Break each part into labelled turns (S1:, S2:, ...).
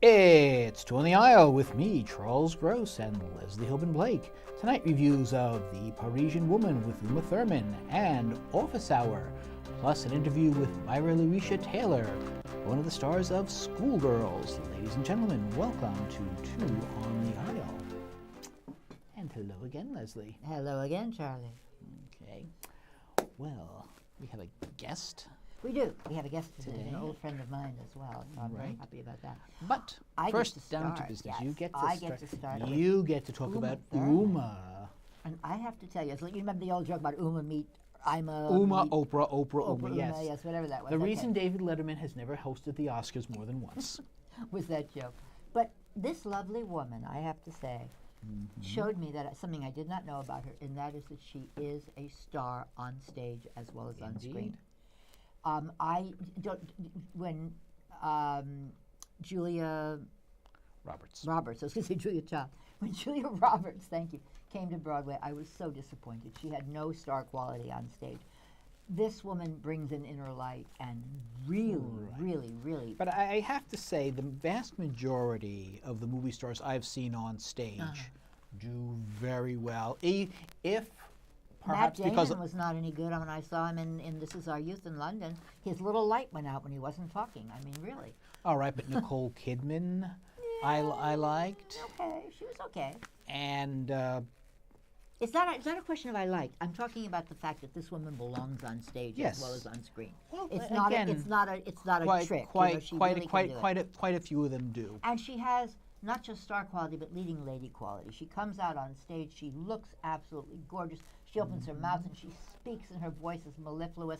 S1: It's Two on the Aisle with me, Charles Gross, and Leslie Hoban Blake. Tonight, reviews of The Parisian Woman with Uma Thurman and Office Hour, plus an interview with Myra Lucretia Taylor, one of the stars of Schoolgirls. Ladies and gentlemen, welcome to Two on the Aisle. And hello again, Leslie.
S2: Hello again, Charlie.
S1: Okay. Well, we have a guest.
S2: We do. We have a guest today, an old friend of mine as well. So I'm very happy about that.
S1: But
S2: I
S1: first,
S2: get to
S1: down to
S2: start,
S1: business.
S2: yes.
S1: You get to
S2: I
S1: start.
S2: get to start.
S1: You get to talk
S2: Uma
S1: about
S2: Thurman.
S1: Uma.
S2: And I have to tell you, you remember the old joke about Uma meet Ima?
S1: Uma,
S2: meet
S1: Oprah, Uma, yes.
S2: Yes, whatever that was.
S1: The
S2: Okay.
S1: reason David Letterman has never hosted the Oscars more than once.
S2: was that joke. But this lovely woman, I have to say, showed me that something I did not know about her, and that is that she is a star on stage as well as on screen. I don't, when Julia
S1: Roberts.
S2: I was going to say Julia Child. When Julia Roberts, thank you, came to Broadway, I was so disappointed. She had no star quality on stage. This woman brings an inner light and really.
S1: But I have to say, the vast majority of the movie stars I've seen on stage do very well. If perhaps
S2: Matt
S1: because
S2: Damon was not any good when I saw him in This Is Our Youth in London. His little light went out when he wasn't talking. I mean, really.
S1: all right, but Nicole Kidman, I liked,
S2: Okay, she was okay.
S1: and
S2: It's not a question of I liked. I'm talking about the fact that this woman belongs on stage
S1: Yes.
S2: as well as on screen.
S1: Well,
S2: It's
S1: again,
S2: not a trick.
S1: quite a few of them do.
S2: And she has not just star quality, but leading lady quality. She comes out on stage, she looks absolutely gorgeous. She opens her mouth and she speaks, and her voice is mellifluous.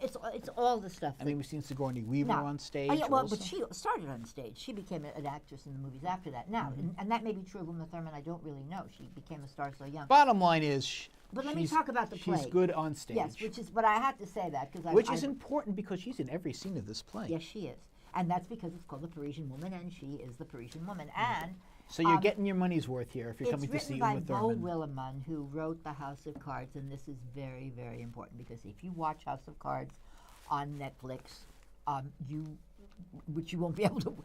S2: It's all the stuff.
S1: I mean, we've seen Sigourney Weaver
S2: Now,
S1: on stage.
S2: yeah, well,
S1: also.
S2: but she started on stage. She became an actress in the movies after that. Now, and that may be true of Uma Thurman. I don't really know. She became a star so young.
S1: Bottom line is,
S2: But let me talk about the play.
S1: She's good on stage.
S2: Yes, but I had to say that because
S1: Which is important because she's in every scene of this play.
S2: Yes, she is, and that's because it's called The Parisian Woman, and she is the Parisian woman. And
S1: So you're getting your money's worth here if you're coming to see
S2: it's written
S1: Uma
S2: by Beau
S1: Thurman.
S2: Willimon, who wrote The House of Cards, and this is very, very important because if you watch House of Cards on Netflix, which you won't be able to,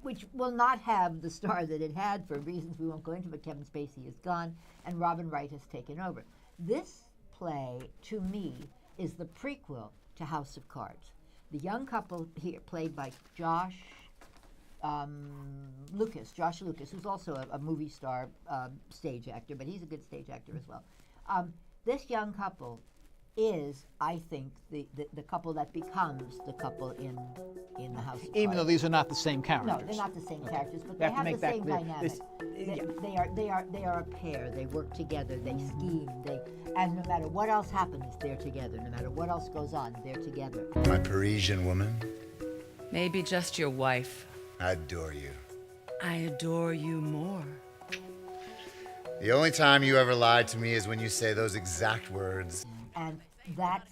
S2: which will not have the star that it had for reasons we won't go into, but Kevin Spacey is gone, and Robin Wright has taken over. This play, to me, is the prequel to House of Cards. The young couple here, played by Josh Lucas, who's also a movie star stage actor, but he's a good stage actor as well. This young couple is, I think, the couple that becomes the couple in the House of
S1: Even though
S2: Cards.
S1: these are not the same characters.
S2: No, they're not the same characters, but
S1: We
S2: they
S1: have to
S2: have
S1: make
S2: the
S1: that
S2: same
S1: clear.
S2: dynamic. They are a pair. They work together. They scheme. And no matter what else happens, they're together. No matter what else goes on, they're together.
S3: My Parisian woman,
S4: Maybe just your wife.
S3: I adore you.
S4: I adore you more.
S3: The only time you ever lied to me is when you say those exact words.
S2: And that's,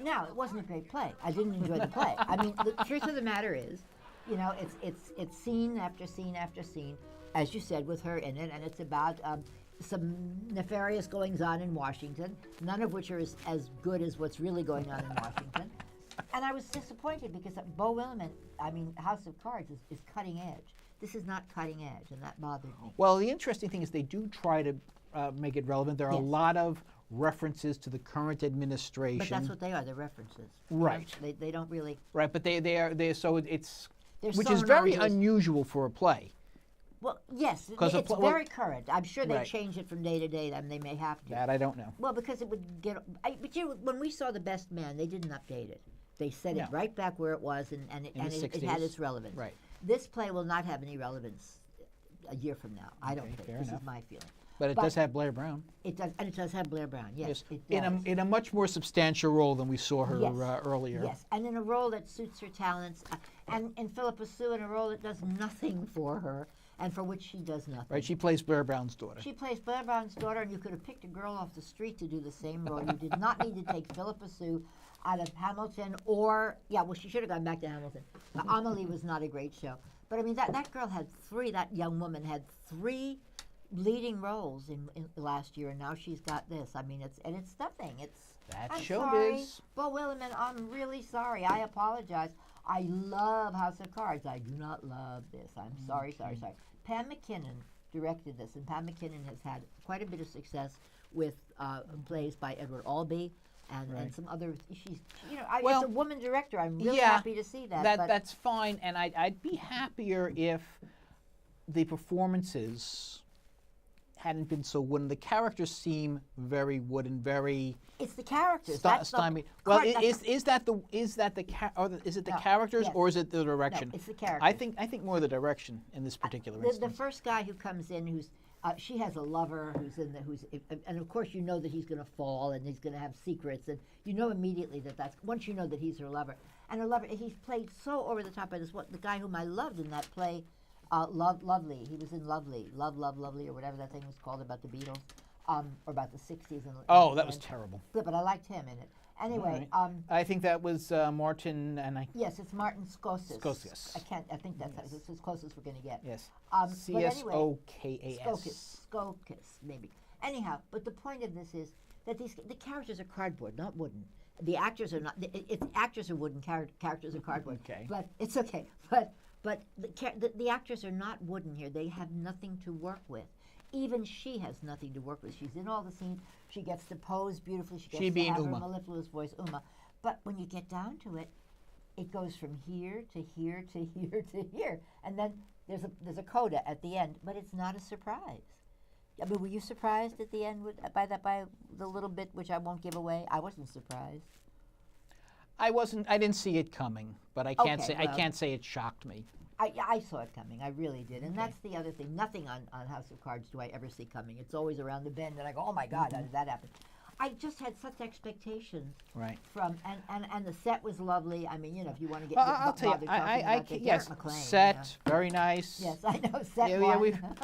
S2: now it wasn't a great play. I didn't enjoy the play. I mean, the truth of the matter is, it's scene after scene after scene, as you said, with her in it, and it's about some nefarious goings on in Washington, none of which are as good as what's really going on in Washington. And I was disappointed because Beau Willimon, House of Cards is cutting edge. This is not cutting edge, and that bothered me.
S1: Well, the interesting thing is they do try to make it relevant. There are a lot of references to the current administration.
S2: But that's what they are. They're references.
S1: Right.
S2: They don't really.
S1: Right, but they so it's
S2: They're
S1: which
S2: so
S1: is very
S2: innocuous.
S1: unusual for a play.
S2: Well, yes,
S1: Because
S2: it's very current. I'm sure they
S1: Right.
S2: change it from day to day, and they may have to.
S1: That I don't know.
S2: Well, because it would get. When we saw The Best Man, they didn't update it. They set
S1: No.
S2: it right back where it was, and it had
S1: 60s.
S2: its relevance.
S1: Right.
S2: This play will not have any relevance a year from now. I don't think.
S1: fair
S2: This
S1: enough.
S2: is my feeling.
S1: But it does have Blair Brown.
S2: It does, and it does have Blair Brown. Yes, it
S1: in
S2: does.
S1: a much more substantial role than we saw her earlier.
S2: Yes, and in a role that suits her talents, and Philippa Sue in a role that does nothing for her, and for which she does nothing.
S1: Right, she plays Blair Brown's daughter.
S2: She plays Blair Brown's daughter, and you could have picked a girl off the street to do the same role. You did not need to take Philippa Sue out of Hamilton, she should have gone back to Hamilton. Amelie was not a great show. But I mean, that girl had that young woman had 3 leading roles in last year, and now she's got this. I mean, it's nothing.
S1: That's
S2: I'm
S1: showbiz.
S2: sorry, Beau Willimon, I'm really sorry. I apologize. I love House of Cards. I do not love this. I'm sorry. Pam McKinnon directed this, and Pam McKinnon has had quite a bit of success with plays by Edward Albee and some other. It's a woman director. I'm really happy to see that.
S1: That's fine, and I'd be happier if the performances hadn't been so wooden. The characters seem very wooden, very.
S2: It's the characters.
S1: Stymied. Well, is it the characters
S2: yes.
S1: or is it the direction?
S2: No, it's the characters.
S1: I think more the direction in this particular instance.
S2: The first guy who comes in, who's she has a lover and of course you know that he's going to fall and he's going to have secrets, and you know immediately that's once you know that he's her lover. And her lover, he's played so over the top by the guy whom I loved in that play, Lovely. He was in Lovely, Lovely, or whatever that thing was called about the Beatles, or about the '60s.
S1: That was terrible.
S2: But I liked him in it. Anyway,
S1: right. I think that was Martin and I.
S2: Yes, it's Martin Scorsese.
S1: Scorsese.
S2: I think that's it's as close as we're going to get.
S1: Yes.
S2: Scokas, maybe. Anyhow, but the point of this is that the characters are cardboard, not wooden. The actors are not. Actors are wooden. Characters are cardboard.
S1: Okay.
S2: But it's okay. But the actors are not wooden here. They have nothing to work with. Even she has nothing to work with. She's in all the scenes. She gets to pose beautifully. She gets to have her mellifluous voice, Uma. But when you get down to it, it goes from here to here to here to here, and then there's a coda at the end. But it's not a surprise. I mean, were you surprised at the end by the little bit which I won't give away? I wasn't surprised.
S1: I wasn't. I didn't see it coming, but I can't say it shocked me.
S2: I saw it coming. I really did. And that's the other thing. Nothing on House of Cards do I ever see coming. It's always around the bend, and I go, oh, my God, how did that happen? I just had such expectations.
S1: Right.
S2: And the set was lovely. I mean, if you want to get
S1: I'll tell you, yes, set, very nice.
S2: Yes, I know, set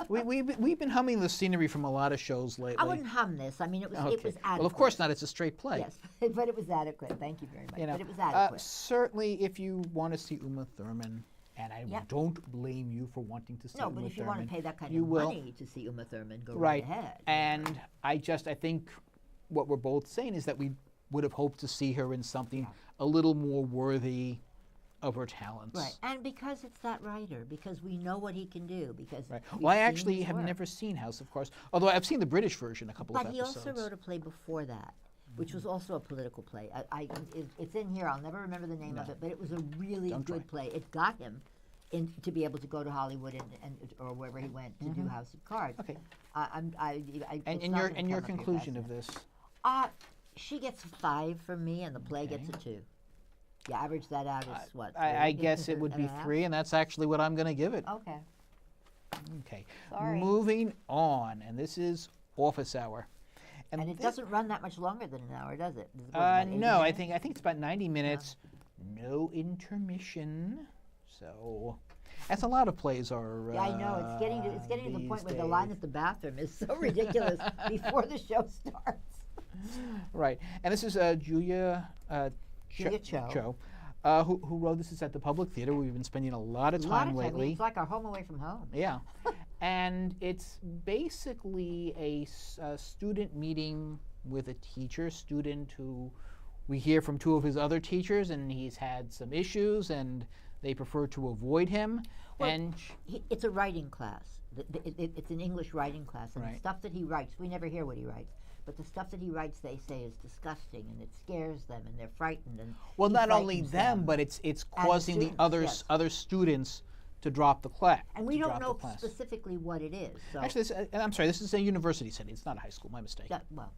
S1: we've been humming the scenery from a lot of shows lately.
S2: I wouldn't hum this. I mean, it was adequate.
S1: Well, of course not. It's a straight play.
S2: Yes, but it was adequate. Thank you very much. But it was adequate.
S1: Certainly, if you want to see Uma Thurman, and I don't blame you for wanting to see Uma Thurman.
S2: No, but if you want to pay that kind of money to see Uma Thurman, go right ahead.
S1: And I think what we're both saying is that we would have hoped to see her in something a little more worthy of her talents.
S2: Right, and because it's that writer, because we know what he can do, because
S1: Well, I actually have never seen House of Cards, although I've seen the British version a couple of episodes.
S2: But he also wrote a play before that, which was also a political play. It's in here. I'll never remember the name of it, but it was a really good play. It got him to be able to go to Hollywood or wherever he went to do House of Cards.
S1: Okay.
S2: And
S1: your conclusion of this?
S2: She gets a 5 from me, and the play gets a 2. You average that out as what?
S1: I guess it would be 3, and that's actually what I'm going to give it.
S2: Okay.
S1: Okay.
S2: Sorry.
S1: Moving on, and this is Office Hour.
S2: And it doesn't run that much longer than an hour, does it?
S1: No, I think it's about 90 minutes. No intermission. So that's a lot of plays are.
S2: Yeah, I know. It's getting to the point where the line at the bathroom is so ridiculous before the show starts.
S1: Right, and this is Julia Cho, who wrote this. Is at the Public Theater. We've been spending a lot of time lately.
S2: It's like our home away from home.
S1: Yeah, and it's basically a student meeting with a teacher. Student who we hear from 2 of his other teachers, and he's had some issues, and they prefer to avoid him.
S2: Well,
S1: and
S2: it's a writing class. It's an English writing class, and the stuff that he writes, we never hear what he writes. But the stuff that he writes, they say, is disgusting, and it scares them, and they're frightened. And
S1: well, not only them, but it's causing the other students to drop the class.
S2: And we don't know specifically what it is. So
S1: actually, I'm sorry, this is a university setting. It's not a high school. My mistake.
S2: Yeah, well,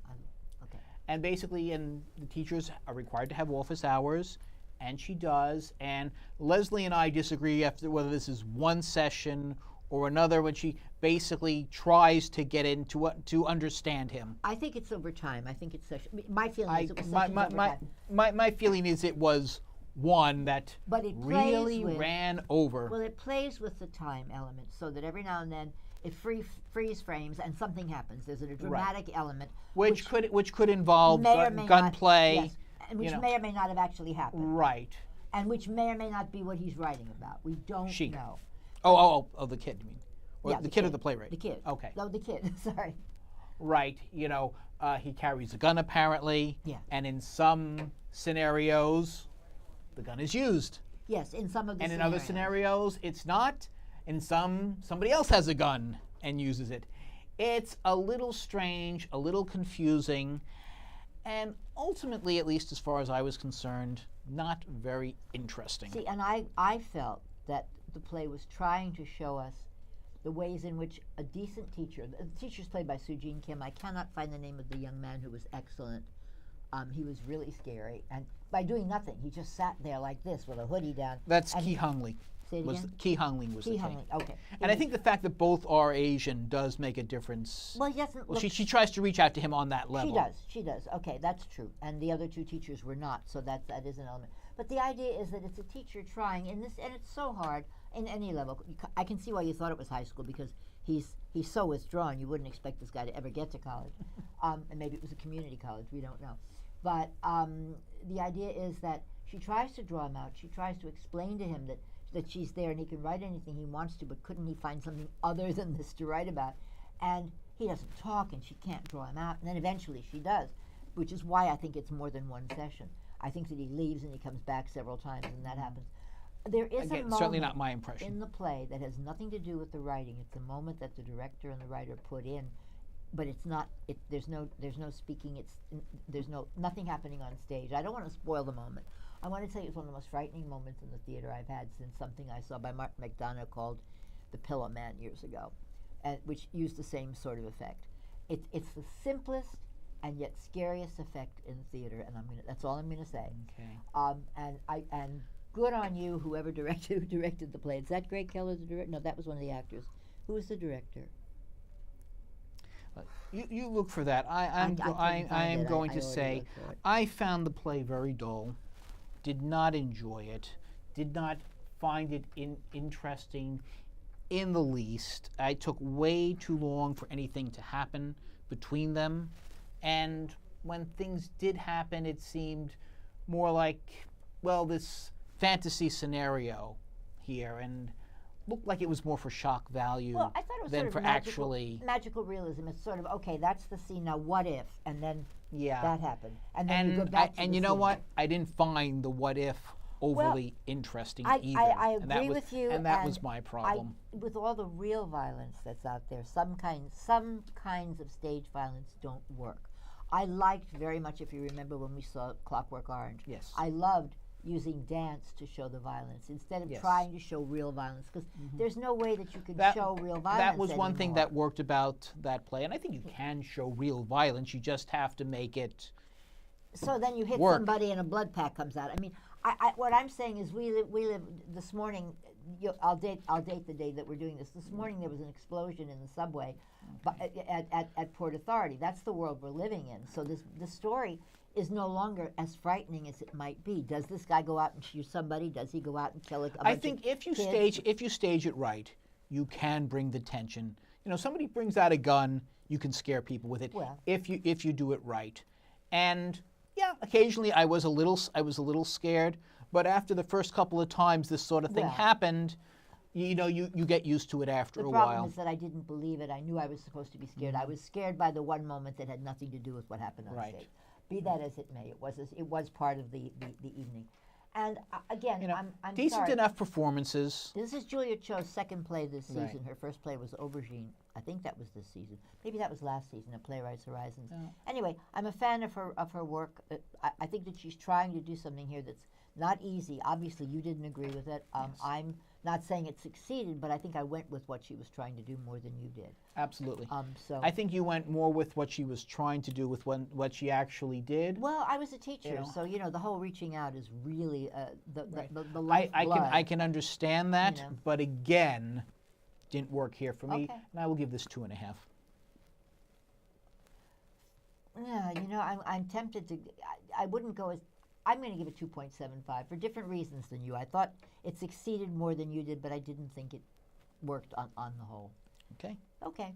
S2: okay.
S1: And basically, the teachers are required to have office hours, and she does. And Leslie and I disagree after whether this is one session or another, when she basically tries to get into to understand him.
S2: I think it's over time. I think it's session. My feeling is it was sessions over time.
S1: My feeling is it was one that really ran over.
S2: Well, it plays with the time element, so that every now and then it freeze frames and something happens. There's a dramatic element,
S1: which could involve gunplay,
S2: yes, and which may or may not have actually happened.
S1: Right.
S2: And which may or may not be what he's writing about. We don't know.
S1: Oh, the kid, you mean? Or
S2: yeah,
S1: the kid or the playwright?
S2: The kid.
S1: Okay.
S2: No, the kid, sorry.
S1: Right, he carries a gun apparently, and in some scenarios, the gun is used.
S2: Yes, in some of the
S1: And in other scenarios, it's not. In somebody else has a gun and uses it. It's a little strange, a little confusing, and ultimately, at least as far as I was concerned, not very interesting.
S2: See, and I felt that the play was trying to show us the ways in which a decent teacher, the teacher's played by Sujin Kim. I cannot find the name of the young man who was excellent. He was really scary, and by doing nothing, he just sat there like this with a hoodie down.
S1: That's
S2: and
S1: Ki Hung Lee.
S2: Say it again?
S1: Ki Hung Lee was
S2: Ki
S1: the
S2: Hung
S1: king.
S2: Lee, okay.
S1: And I think the fact that both are Asian does make a difference.
S2: Well, he doesn't
S1: Well,
S2: look.
S1: she tries to reach out to him on that level.
S2: She does. Okay, that's true. And the other two teachers were not, so that is an element. But the idea is that it's a teacher trying in this, and it's so hard in any level. I can see why you thought it was high school, because he's so withdrawn. You wouldn't expect this guy to ever get to college, and maybe it was a community college. We don't know. But the idea is that she tries to draw him out. She tries to explain to him that she's there and he can write anything he wants to, but couldn't he find something other than this to write about? And he doesn't talk, and she can't draw him out. And then eventually she does, which is why I think it's more than one session. I think that he leaves and he comes back several times, and that happens. There is
S1: Again,
S2: a moment
S1: certainly not my impression.
S2: in the play that has nothing to do with the writing. It's a moment that the director and the writer put in, but it's not. There's no speaking. There's nothing happening on stage. I don't want to spoil the moment. I want to tell you it's one of the most frightening moments in the theater I've had since something I saw by Martin McDonough called The Pillow Man years ago, which used the same sort of effect. It's the simplest and yet scariest effect in theater, and that's all I'm gonna say.
S1: Okay.
S2: And good on you, who directed the play. Is that Greg Keller, the director? No, that was one of the actors. Who was the director?
S1: You look for that. I am going to say I found the play very dull. Did not enjoy it. Did not find it interesting in the least. I took way too long for anything to happen between them, and when things did happen, it seemed more like, well, this fantasy scenario here, and looked like it was more for shock value
S2: Well, I thought it was
S1: than
S2: sort
S1: for
S2: of magical realism. It's sort of, okay, that's the scene, now what if? And then that happened. And then you go back to
S1: and
S2: the
S1: you know
S2: scene.
S1: what? I didn't find the what if overly interesting either.
S2: I
S1: And that
S2: agree
S1: was-
S2: with you.
S1: And that was my problem.
S2: With all the real violence that's out there, some kinds of stage violence don't work. I liked very much, if you remember when we saw Clockwork Orange.
S1: Yes.
S2: I loved using dance to show the violence instead of
S1: Yes.
S2: trying to show real violence, because there's no way that you can show real violence.
S1: That was one thing
S2: anymore.
S1: that worked about that play, and I think you can show real violence. You just have to make it.
S2: So then you hit
S1: work.
S2: somebody and a blood pack comes out. I mean, what I'm saying is we live this morning. I'll date the day that we're doing this. This morning there was an explosion in the subway, at Port Authority. That's the world we're living in. So the story is no longer as frightening as it might be. Does this guy go out and shoot somebody? Does he go out and kill a bunch
S1: I think
S2: of
S1: if you
S2: kids?
S1: stage it right, you can bring the tension. You know, somebody brings out a gun, you can scare people with it.
S2: Well.
S1: if you do it right, and yeah, occasionally I was a little scared, but after the first couple of times this sort of thing
S2: Well.
S1: happened, you get used to it after
S2: The
S1: a
S2: problem
S1: while.
S2: is that I didn't believe it. I knew I was supposed to be scared. I was scared by the one moment that had nothing to do with what happened on
S1: Right.
S2: stage. Be that as it may, it was part of the evening. And again,
S1: You know,
S2: I'm
S1: decent
S2: sorry.
S1: enough performances.
S2: This is Julia Cho's second play this season.
S1: Right.
S2: Her first play was Aubergine. I think that was this season. Maybe that was last season at Playwrights Horizons.
S1: Yeah.
S2: Anyway, I'm a fan of her work. I think that she's trying to do something here that's not easy. Obviously, you didn't agree with it. I'm not saying it succeeded, but I think I went with what she was trying to do more than you did.
S1: Absolutely.
S2: So
S1: I think you went more with what she was trying to do with what she actually did.
S2: well, I was a teacher,
S1: know.
S2: so the whole reaching out is really the
S1: I
S2: lifeblood.
S1: can understand that,
S2: You know.
S1: but again, didn't work here for me,
S2: Okay.
S1: and I will give this 2.5.
S2: Yeah, I'm tempted to. I wouldn't go as. I'm going to give it 2.75 for different reasons than you. I thought it succeeded more than you did, but I didn't think it worked on the whole.
S1: Okay.
S2: Okay.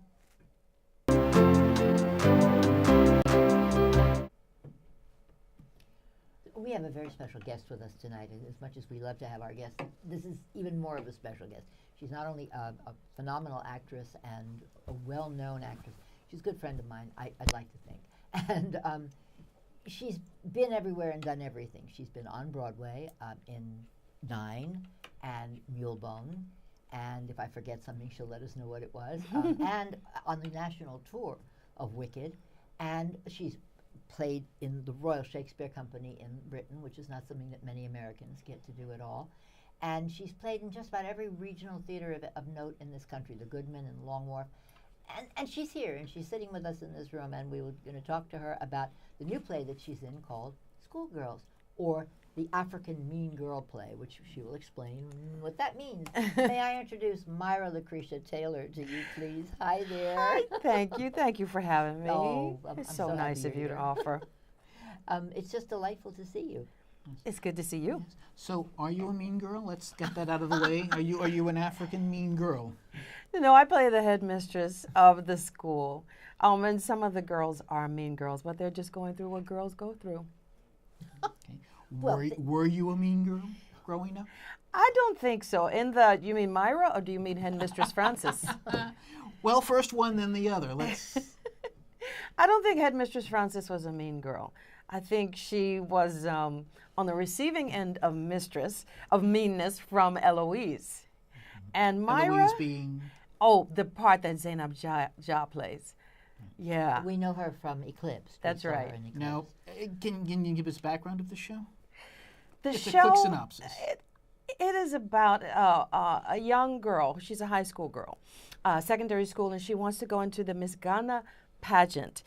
S2: We have a very special guest with us tonight, and as much as we love to have our guests, this is even more of a special guest. She's not only a phenomenal actress and a well-known actress, she's a good friend of mine, I'd like to think. And she's been everywhere and done everything. She's been on Broadway, in Nine and Mulebone. And if I forget something, she'll let us know what it was. And on the national tour of Wicked. And she's played in the Royal Shakespeare Company in Britain, which is not something that many Americans get to do at all. And she's played in just about every regional theater of note in this country, the Goodman and Long Wharf. And she's here, and she's sitting with us in this room, and we were going to talk to her about the new play that she's in called Schoolgirls, or the African Mean Girl play, which she will explain what that means. May I introduce Myra Lucretia Taylor to you, please? Hi there.
S5: Hi, thank you. Thank you for having me.
S2: Oh,
S5: It's
S2: I'm
S5: so
S2: so
S5: nice
S2: happy
S5: of
S2: you're
S5: you to
S2: here.
S5: offer.
S2: It's just delightful to see you.
S5: It's good to see you.
S1: So, are you a mean girl? Let's get that out of the way. Are you an African mean girl?
S5: You know, I play the headmistress of the school. And some of the girls are mean girls, but they're just going through what girls go through.
S1: Okay.
S2: Well,
S1: Were you a mean girl growing up?
S5: I don't think so. You mean Myra, or do you mean Headmistress Francis?
S1: Well, first one, then the other. Let's.
S5: I don't think Headmistress Francis was a mean girl. I think she was on the receiving end of meanness from Eloise. And Myra,
S1: Eloise being.
S5: oh, the part that Zainab Ja plays. Yeah.
S2: We know her from Eclipse. We
S5: That's
S2: saw her
S5: right.
S2: in Eclipse.
S1: Now, can you give us background of the show?
S5: The
S1: Just
S5: show,
S1: a quick synopsis.
S5: It is about a young girl. She's a high school girl, secondary school, and she wants to go into the Miss Ghana pageant.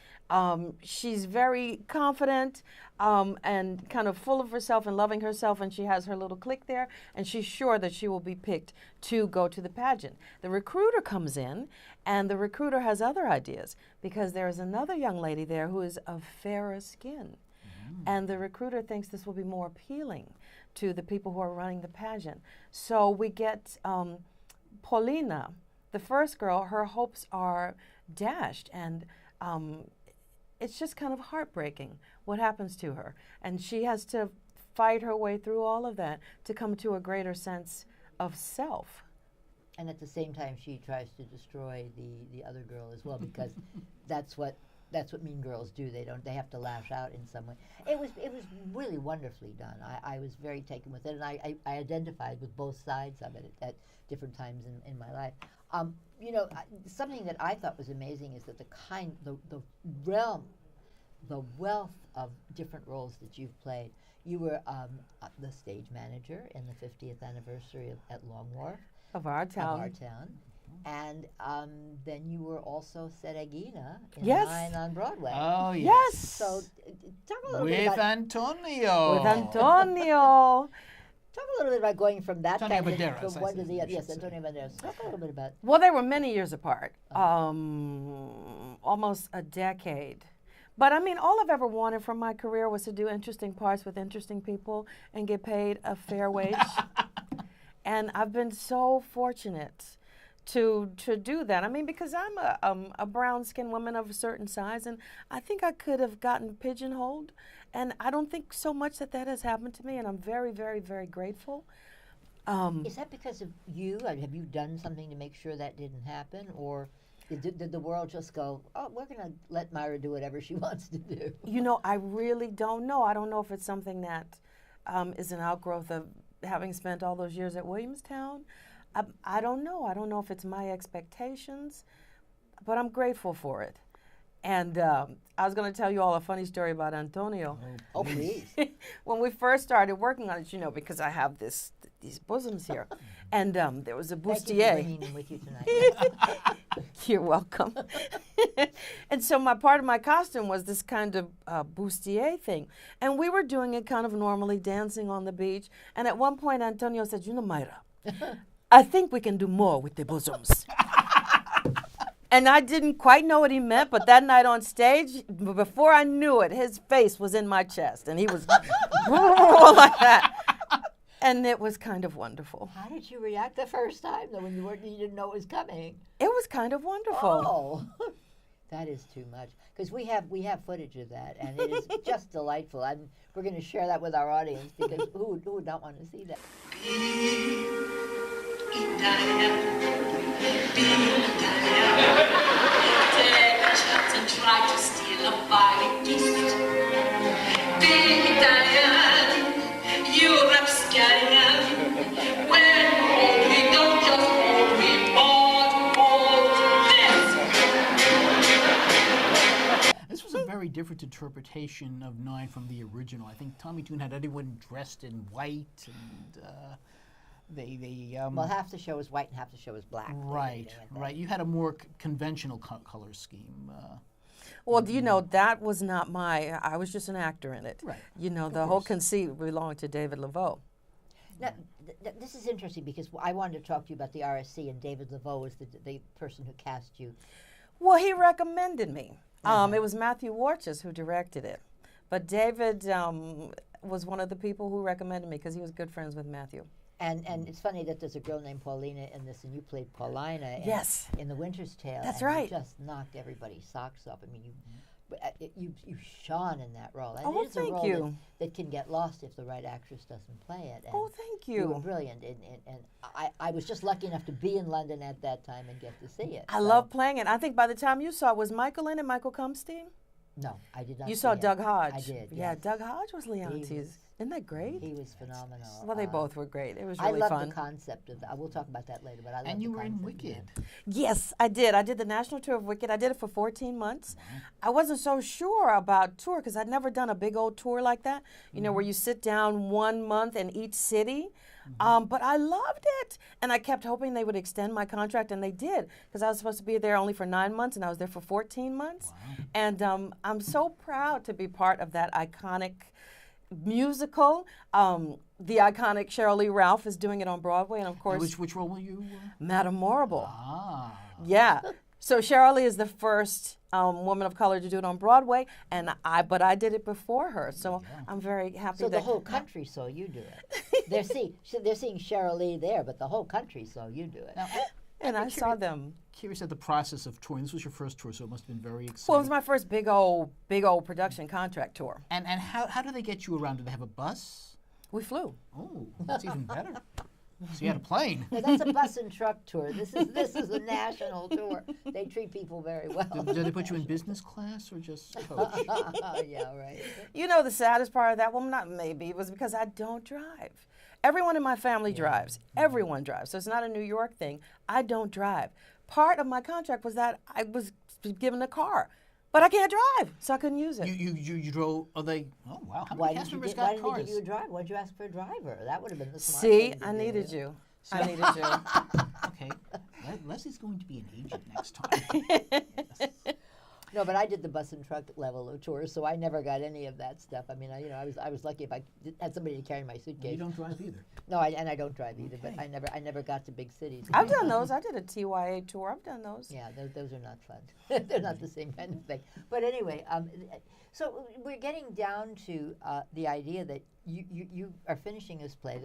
S5: She's very confident and kind of full of herself and loving herself, and she has her little clique there, and she's sure that she will be picked to go to the pageant. The recruiter comes in, and the recruiter has other ideas because there is another young lady there who is of fairer skin. And the recruiter thinks this will be more appealing to the people who are running the pageant. So we get Paulina, the first girl, her hopes are dashed, and it's just kind of heartbreaking what happens to her. And she has to fight her way through all of that to come to a greater sense of self.
S2: And at the same time, she tries to destroy the other girl as well, because that's what mean girls do. They have to lash out in some way. It was really wonderfully done. I was very taken with it, and I identified with both sides of it at different times in my life. You know, something that I thought was amazing is that the wealth of different roles that you've played. You were the stage manager in the 50th anniversary at Long Wharf.
S5: Of our town.
S2: And then you were also Seregina in
S5: Yes.
S2: 9 on Broadway.
S1: Oh,
S5: Yes.
S2: So talk a little bit
S1: With
S2: about
S1: Antonio.
S5: With Antonio.
S2: talk a little bit about going from that
S1: Antonio
S2: kind
S1: Banderas,
S2: from one to the
S1: I
S2: other. Yes,
S1: should say.
S2: Antonio Banderas. Talk a little bit about.
S5: Well, they were many years apart, almost a decade. But I mean, all I've ever wanted from my career was to do interesting parts with interesting people and get paid a fair wage. And I've been so fortunate to do that. I mean, because I'm a brown-skinned woman of a certain size, and I think I could have gotten pigeonholed. And I don't think so much that has happened to me, and I'm very, very, very grateful.
S2: Is that because of you? Have you done something to make sure that didn't happen, or did the world just go, oh, we're going to let Myra do whatever she wants to do?
S5: You know, I really don't know. I don't know if it's something that is an outgrowth of having spent all those years at Williamstown. I don't know. I don't know if it's my expectations, but I'm grateful for it. And I was going to tell you all a funny story about Antonio.
S2: Oh, please.
S5: When we first started working on it, you know, because I have these bosoms here, and there was a
S2: Thank you for
S5: bustier.
S2: bringing them with you tonight.
S5: You're welcome. And so part of my costume was this kind of bustier thing. And we were doing it kind of normally, dancing on the beach. And at one point, Antonio said, you know, Myra, I think we can do more with the bosoms. And I didn't quite know what he meant, but that night on stage, before I knew it, his face was in my chest. And he was like that. And it was kind of wonderful.
S2: How did you react the first time, though, when you didn't know it was coming?
S5: It was kind of wonderful.
S2: Oh, that is too much. Because we have footage of that, and it is just delightful. We're going to share that with our audience, because who would not want to see that?
S6: And try to steal a fighting gift. Big Italian, Europe's Scandinavian.
S1: different interpretation of 9 from the original. I think Tommy Tune had everyone dressed in white, and they
S2: Well, half the show was white and half the show was black.
S1: right, right. You had a more conventional color scheme.
S5: Well, you know, that was not I was just an actor in it.
S1: Right.
S5: You know, the whole conceit belonged to David Laveau.
S2: Now, this is interesting because I wanted to talk to you about the RSC, and David Laveau was the person who cast you.
S5: Well, he recommended me. It was Matthew Warchus who directed it. But David was one of the people who recommended me because he was good friends with Matthew.
S2: And it's funny that there's a girl named Paulina in this, and you played Paulina
S5: Yes.
S2: in The Winter's Tale.
S5: That's
S2: and
S5: right.
S2: You just knocked everybody's socks off. I mean, you shone in that role. And
S5: Oh,
S2: it is a
S5: thank
S2: role
S5: you.
S2: that can get lost if the right actress doesn't play it. And
S5: Oh, thank
S2: you were
S5: you.
S2: brilliant, and I was just lucky enough to be in London at that time and get to see it.
S5: I
S2: So-
S5: love playing it. I think by the time you saw it, was Michael in it, Michael Kumstein?
S2: No, I did not.
S5: You
S2: see
S5: saw
S2: it.
S5: Doug Hodge.
S2: I did.
S5: Yeah,
S2: yes.
S5: Doug Hodge was
S2: He
S5: Leontes.
S2: was-
S5: Isn't that great?
S2: He was phenomenal.
S5: Well, they both were great. It was
S2: I
S5: really
S2: love
S5: fun.
S2: the concept of that. We'll talk about that later, but I love
S1: And you
S2: the
S1: were in
S2: concept of
S1: Wicked.
S2: that.
S5: Yes, I did. I did the national tour of Wicked. I did it for 14 months. I wasn't so sure about tour because I'd never done a big old tour like that, you know, where you sit down 1 month in each city. But I loved it. And I kept hoping they would extend my contract, and they did because I was supposed to be there only for 9 months, and I was there for 14 months. And I'm so proud to be part of that iconic musical. The iconic Cheryl Lee Ralph is doing it on Broadway, and of course,
S1: Which role were you?
S5: Madame Morrible.
S1: Ah.
S5: Yeah. So Cheryl Lee is the first woman of color to do it on Broadway, but I did it before her. So I'm very happy.
S2: So
S5: that
S2: the whole country saw you do it. They're seeing Cheryl Lee there, but the whole country saw you do it.
S1: Now,
S5: and I saw them.
S1: curious at the process of touring. This was your first tour, so it must have been very exciting.
S5: Well, it was my first big old production contract tour.
S1: And how do they get you around? Do they have a bus?
S5: We flew.
S1: Oh, that's even better. So you had a plane.
S2: No, that's a bus and truck tour. This is a national tour. They treat people very well.
S1: Did they put you in business class or just coach?
S2: Yeah, right.
S5: You know, the saddest part of that, well, not maybe, was because I don't drive. Everyone in my family drives. Everyone drives. So it's not a New York thing. I don't drive. Part of my contract was that I was given a car, but I can't drive, so I couldn't use it.
S1: You drove? Oh, wow! How
S2: Why
S1: many cast
S2: didn't
S1: members
S2: they
S1: got
S2: give
S1: cars?
S2: you a driver? Why'd you ask for a driver? That would have been the smart
S5: See,
S2: thing to
S5: I
S2: do.
S5: needed you. I needed you.
S1: Okay, Leslie's going to be an agent next time.
S2: No, but I did the bus and truck level of tours, so I never got any of that stuff. I mean, I was lucky if I had somebody to carry my suitcase.
S1: You don't drive either.
S2: No, I don't drive either. But I never got to big cities.
S5: I've done those. I did a TYA tour. I've done those.
S2: Yeah, those are not fun. They're not the same kind of thing. But anyway, so we're getting down to the idea that you are finishing this play.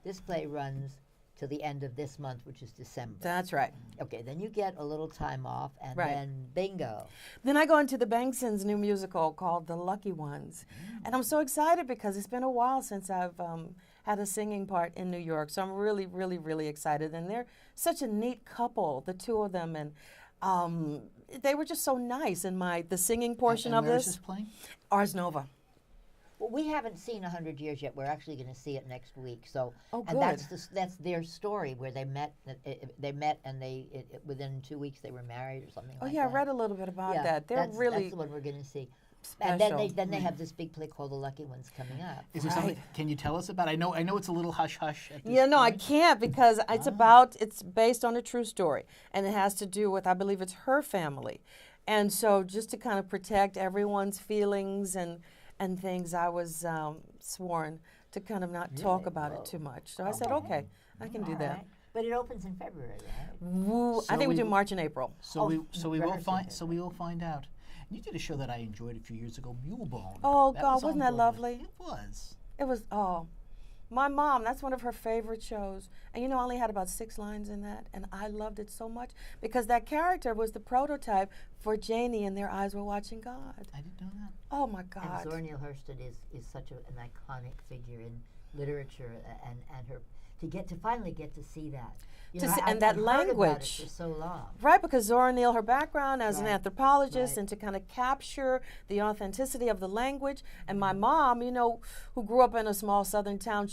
S2: This play runs to the end of this month, which is December.
S5: That's right.
S2: Okay, then you get a little time off, and
S5: Right.
S2: then bingo.
S5: Then I go into the Bangsons' new musical called The Lucky Ones. And I'm so excited because it's been a while since I've had a singing part in New York. So I'm really, really, really excited. And they're such a neat couple, the two of them. And they were just so nice in the singing portion
S1: and
S5: of
S1: where is
S5: this.
S1: playing?
S5: Ars Nova.
S2: Well, we haven't seen 100 Years yet. We're actually going to see it next week. So,
S5: Oh,
S2: and
S5: good.
S2: that's their story where they met. And within 2 weeks they were married or something.
S5: Oh,
S2: like
S5: yeah, I
S2: that.
S5: read a little bit about
S2: Yeah,
S5: that. They're
S2: that's
S5: really
S2: the one we're going to see.
S5: special.
S2: And then they have this big play called The Lucky Ones coming up.
S1: Is there something? Can you tell us about? I know it's a little hush hush. At this
S5: Yeah, no, I
S1: point.
S5: can't because it's based on a true story. And it has to do with, I believe it's her family. And so just to kind of protect everyone's feelings and things, I was sworn to kind of not talk about it too much. So I said, okay, I can do
S2: All
S5: that.
S2: right. But it opens in February, right?
S5: Woo,
S1: So
S5: I think we
S1: we-
S5: do March and April.
S1: So we will
S2: rehearsing
S1: find.
S2: it.
S1: So we will find out. You did a show that I enjoyed a few years ago, Mulebone.
S5: Oh,
S1: That
S5: God,
S1: was on
S5: wasn't that
S1: Broadway.
S5: lovely?
S1: It was.
S5: It was, my mom, that's one of her favorite shows. And I only had about 6 lines in that. And I loved it so much because that character was the prototype for Janie and Their Eyes Were Watching God.
S1: I didn't know that.
S5: Oh, my
S2: And
S5: God.
S2: Zora Neale Hurston is such an iconic figure in literature, and her to finally get to see that.
S5: And that
S2: I've heard about it
S5: language.
S2: for so long.
S5: Right, because Zora Neale, her background as an
S2: Right,
S5: anthropologist,
S2: right.
S5: and to kind of capture the authenticity of the language. And my mom, who grew up in a small southern town,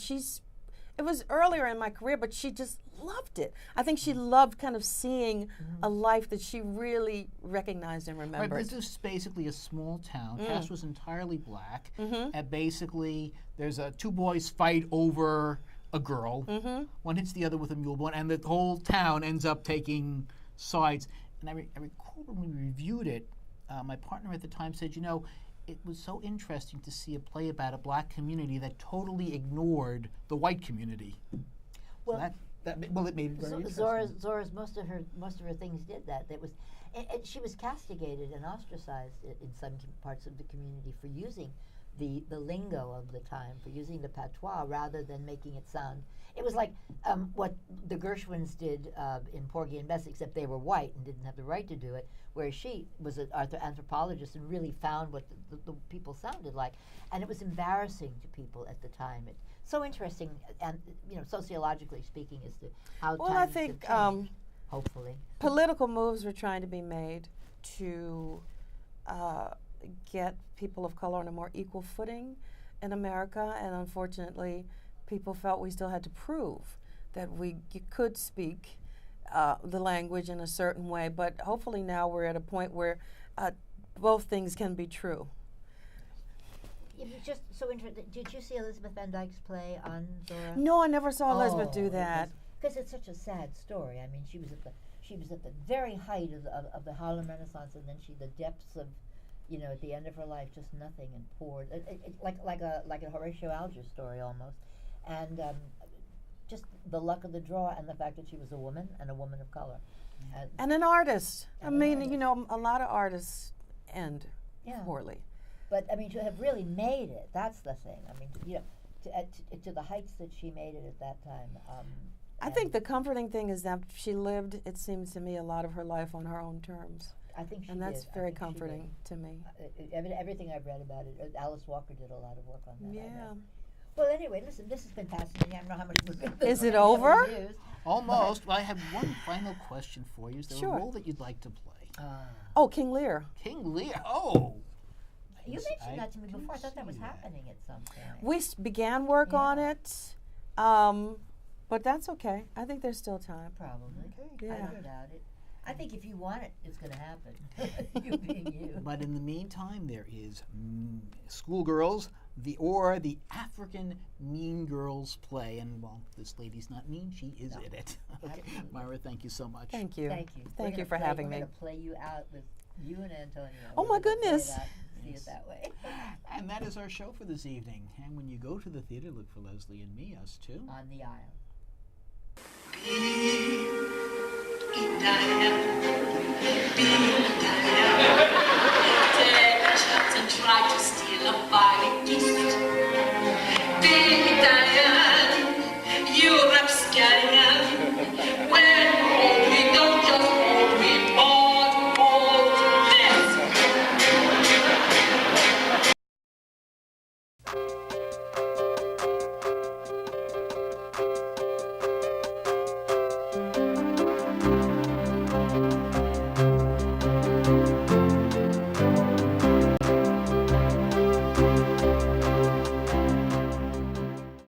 S5: it was earlier in my career, but she just loved it. I think she loved kind of seeing a life that she really recognized and
S1: Right,
S5: remembered.
S1: this is basically a small town. Cast was entirely black, and basically there's two boys fight over a girl. One hits the other with a mule bone, and the whole town ends up taking sides. And I recall when we reviewed it, my partner at the time said, you know, it was so interesting to see a play about a black community that totally ignored the white community.
S2: Well,
S1: So it made it very interesting.
S2: Zora's most of her things did that. That was, and she was castigated and ostracized in some parts of the community for using the lingo of the time, for using the patois rather than making it sound. It was like what the Gershwins did in Porgy and Bess, except they were white and didn't have the right to do it, whereas she was an anthropologist and really found what the people sounded like. And it was embarrassing to people at the time. It's so interesting, and sociologically speaking, as to how
S5: Well, I
S2: times
S5: think
S2: have changed, hopefully.
S5: political moves were trying to be made to get people of color on a more equal footing in America, and unfortunately, people felt we still had to prove that we could speak the language in a certain way. But hopefully now we're at a point where both things can be true.
S2: It was just so interesting. Did you see Elizabeth Van Dyke's play on Zora?
S5: No, I never saw Elizabeth do that.
S2: Because it's such a sad story. I mean, she was at the very height of the Harlem Renaissance, and then the depths of, at the end of her life, just nothing and poured, like a Horatio Alger story almost, and just the luck of the draw and the fact that she was a woman and a woman of color,
S5: And an artist.
S2: And
S5: I mean,
S2: artist.
S5: a lot of artists end
S2: Yeah.
S5: poorly.
S2: But I mean, to have really made it, that's the thing. I mean, to the heights that she made it at that time.
S5: I think the comforting thing is that she lived, it seems to me, a lot of her life on her own terms.
S2: I think she
S5: And that's
S2: did. I
S5: very
S2: think she
S5: comforting to me.
S2: did. Everything I've read about it, Alice Walker did a lot of work on that. I
S5: Yeah.
S2: know. Well, anyway, listen, this has been fascinating. I don't know how much we've been.
S5: Is it over?
S1: Almost. Well, I have one final question for you. Is there
S5: Sure.
S1: a role that you'd like to play?
S5: Oh, King Lear.
S1: King Lear. Oh.
S2: You
S1: Yes,
S2: mentioned that to me before. I thought that was
S1: see that.
S2: happening at some point.
S5: We began work on
S2: Yeah.
S5: it, but that's okay. I think there's still time.
S2: Probably.
S5: Yeah.
S2: I don't doubt it. I think if you want it, it's going to happen. You being you.
S1: But in the meantime, there is Schoolgirls, the African Mean Girls play. And, well, this lady's not mean. She is in it. Okay.
S2: Absolutely.
S1: Myra, thank you so much.
S5: Thank you.
S2: Thank you.
S5: Thank you for having me.
S2: We're going to play you out with you and Antonio.
S5: Oh, my
S2: We're gonna play it
S5: goodness.
S2: out and See it that way.
S1: And that is our show for this evening. And when you go to the theater, look for Leslie and me, us too.
S2: On the aisle.
S6: Take a chance and try to steal a fighting gift. Big Diane, you're rapscallion. When we don't just hold, we bought this.